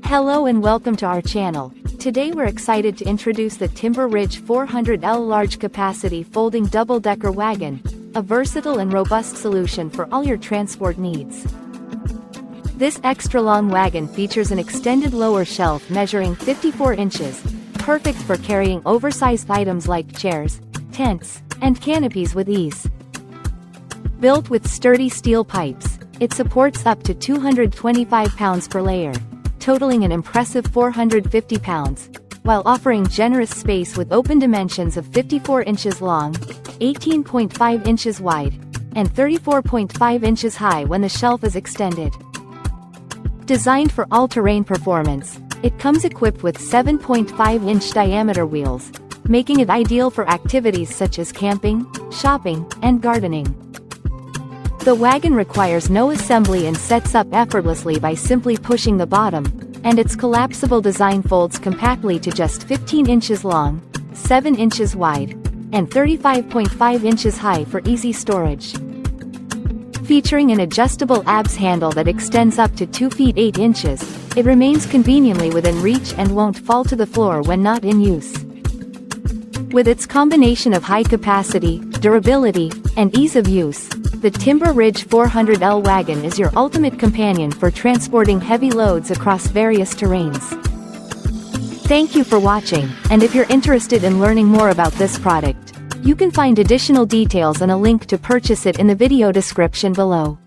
Hello and welcome to our channel. Today we're excited to introduce the Timber Ridge 400L large capacity folding double-decker wagon, a versatile and robust solution for all your transport needs. This extra-long wagon features an extended lower shelf measuring 54 inches, perfect for carrying oversized items like chairs, tents, and canopies with ease. Built with sturdy steel pipes, it supports up to 225 pounds per layer, totaling an impressive 450 pounds, while offering generous space with open dimensions of 54 inches long, 18.5 inches wide, and 34.5 inches high when the shelf is extended. Designed for all-terrain performance, it comes equipped with 7.5-inch diameter wheels, making it ideal for activities such as camping, shopping, and gardening. The wagon requires no assembly and sets up effortlessly by simply pushing the bottom, and its collapsible design folds compactly to just 15 inches long, 7 inches wide, and 35.5 inches high for easy storage. Featuring an adjustable ABS handle that extends up to 2 feet 8 inches, it remains conveniently within reach and won't fall to the floor when not in use. With its combination of high capacity, durability, and ease of use, the Timber Ridge 400L wagon is your ultimate companion for transporting heavy loads across various terrains. Thank you for watching, and if you're interested in learning more about this product, you can find additional details and a link to purchase it in the video description below.